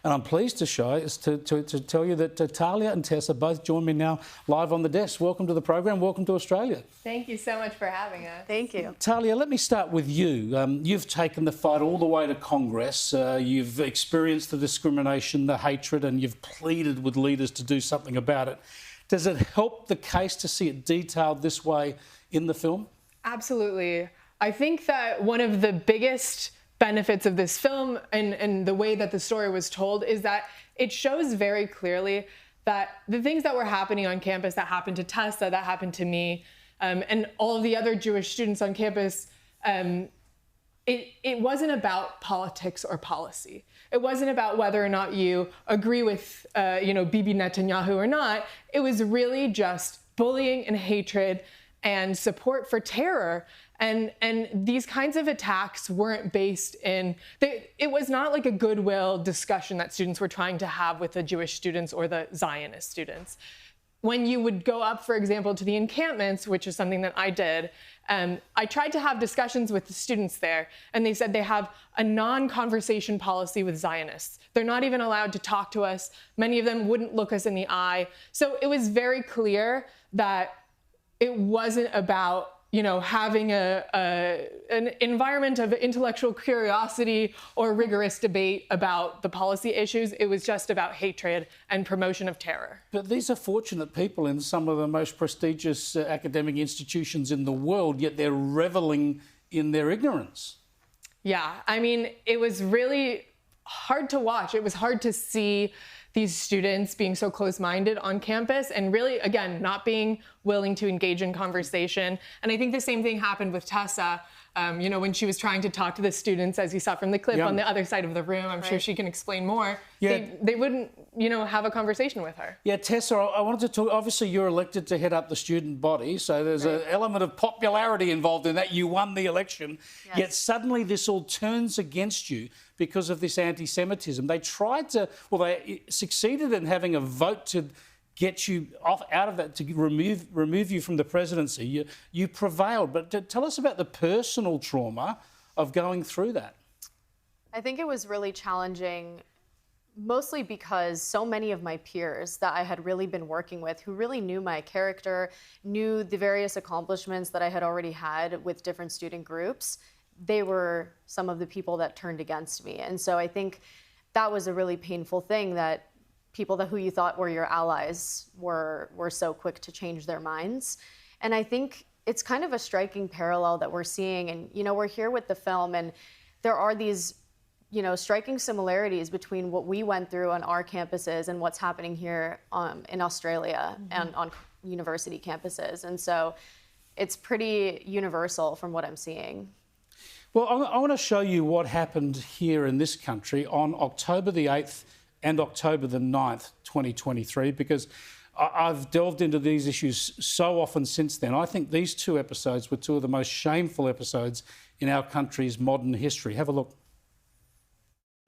And I'm pleased to tell you that Talia and Tessa both join me now live on the desk. Welcome to the program. Welcome to Australia. Thank you so much for having us. Thank you. Talia, let me start with you. You've taken the fight all the way to Congress. You've experienced the discrimination, the hatred, and you've pleaded with leaders to do something about it. Does it help the case to see it detailed this way in the film? Absolutely. I think that one of the biggest benefits of this film and the way that the story was told is that it shows very clearly that the things that were happening on campus, that happened to Tessa, that happened to me, and all of the other Jewish students on campus, it wasn't about politics or policy. It wasn't about whether or not you agree with, Bibi Netanyahu or not. It was really just bullying and hatred and support for terror. And these kinds of attacks weren't based in, it was not like a goodwill discussion that students were trying to have with the Jewish students or the Zionist students. When you would go up, for example, to the encampments, which is something that I did, I tried to have discussions with the students there, and they said they have a non-conversation policy with Zionists. They're not even allowed to talk to us. Many of them wouldn't look us in the eye. So it was very clear that it wasn't about having an environment of intellectual curiosity or rigorous debate about the policy issues. It was just about hatred and promotion of terror. But these are fortunate people in some of the most prestigious academic institutions in the world, yet they're revelling in their ignorance. Yeah, I mean, it was really hard to watch. It was hard to see these students being so close-minded on campus and really, again, not being willing to engage in conversation. And I think the same thing happened with Tessa, when she was trying to talk to the students, as you saw from the clip, on the other side of the room. I'm sure she can explain more. Yeah. They wouldn't, have a conversation with her. Yeah, Tessa, I wanted to talk, obviously you're elected to head up the student body, so there's an element of popularity involved in that. You won the election, yet suddenly this all turns against you because of this anti-Semitism. They they succeeded in having a vote to get you out of that, to remove you from the presidency. You prevailed, but tell us about the personal trauma of going through that. I think it was really challenging, mostly because so many of my peers that I had really been working with, who really knew my character, knew the various accomplishments that I had already had with different student groups, they were some of the people that turned against me. And so I think that was a really painful thing, that people who you thought were your allies were so quick to change their minds. And I think it's kind of a striking parallel that we're seeing. And, we're here with the film, and there are these, striking similarities between what we went through on our campuses and what's happening here in Australia and on university campuses. And so it's pretty universal from what I'm seeing. Well, I want to show you what happened here in this country on October the 8th and October the 9th, 2023, because I've delved into these issues so often since then. I think these two episodes were two of the most shameful episodes in our country's modern history. Have a look.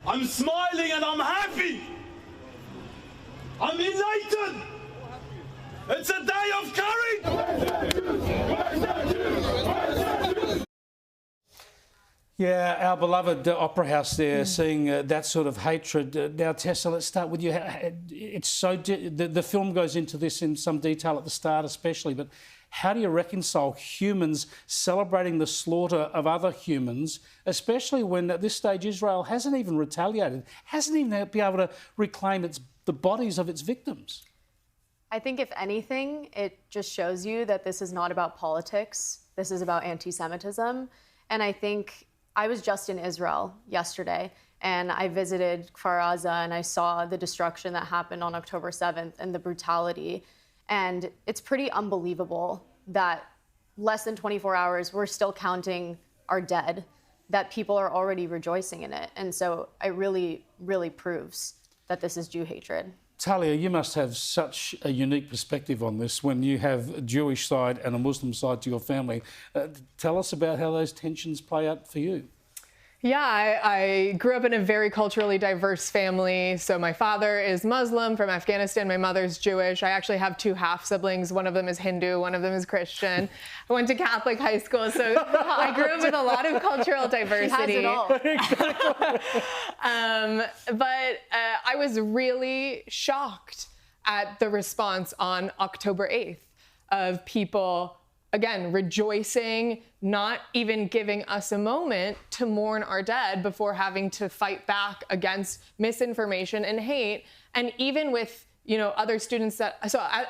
I'm smiling and I'm happy. I'm elated. It's a day of courage. Yeah, our beloved opera house there, seeing that sort of hatred. Now, Tessa, let's start with you. It's so the film goes into this in some detail at the start, especially. But how do you reconcile humans celebrating the slaughter of other humans, especially when at this stage Israel hasn't even retaliated, hasn't even been able to reclaim the bodies of its victims? I think, if anything, it just shows you that this is not about politics. This is about anti-Semitism, and I think. I was just in Israel yesterday, and I visited Kfar Aza, and I saw the destruction that happened on October 7th and the brutality. And it's pretty unbelievable that less than 24 hours, we're still counting our dead, that people are already rejoicing in it. And so it really, really proves that this is Jew hatred. Talia, you must have such a unique perspective on this when you have a Jewish side and a Muslim side to your family. Tell us about how those tensions play out for you. Yeah, I grew up in a very culturally diverse family. So my father is Muslim from Afghanistan. My mother's Jewish. I actually have 2 half siblings. One of them is Hindu. One of them is Christian. I went to Catholic high school. So I grew up with a lot of cultural diversity. She has it all. But I was really shocked at the response on October 8th of people, again, rejoicing, not even giving us a moment to mourn our dead before having to fight back against misinformation and hate. And even with, other students so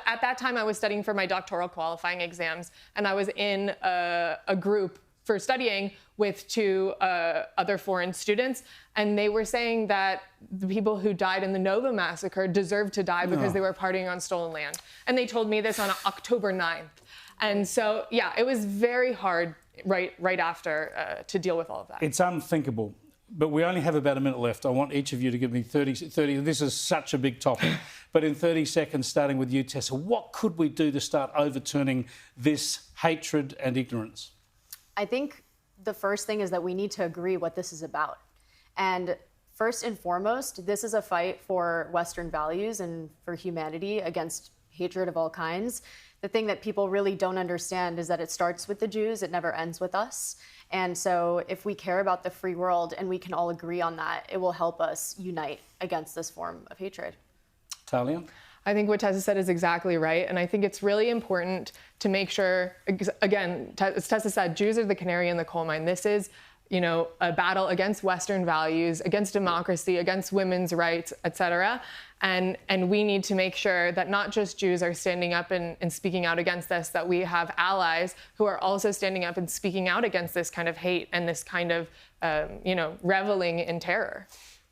at that time I was studying for my doctoral qualifying exams, and I was in a group for studying with 2 other foreign students, and they were saying that the people who died in the Nova massacre deserved to die because they were partying on stolen land. And they told me this on October 9th. And so, yeah, it was very hard right after to deal with all of that. It's unthinkable. But we only have about a minute left. I want each of you to give me 30. This is such a big topic. But in 30 seconds, starting with you, Tessa, what could we do to start overturning this hatred and ignorance? I think the first thing is that we need to agree what this is about. And first and foremost, this is a fight for Western values and for humanity against hatred of all kinds. The thing that people really don't understand is that it starts with the Jews, it never ends with us. And so if we care about the free world and we can all agree on that, it will help us unite against this form of hatred. Talia? I think what Tessa said is exactly right. And I think it's really important to make sure, again, as Tessa said, Jews are the canary in the coal mine. This is, a battle against Western values, against democracy, against women's rights, et cetera. And we need to make sure that not just Jews are standing up and speaking out against this, that we have allies who are also standing up and speaking out against this kind of hate and this kind of, reveling in terror.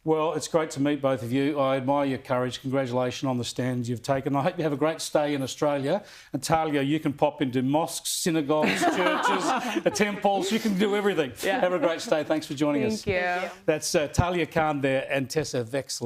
Well, it's great to meet both of you. I admire your courage. Congratulations on the stands you've taken. I hope you have a great stay in Australia. And Talia, you can pop into mosques, synagogues, churches, temples. You can do everything. Yeah. Have a great stay. Thanks for joining us. Thank you. That's Talia Khan there and Tessa Veksler.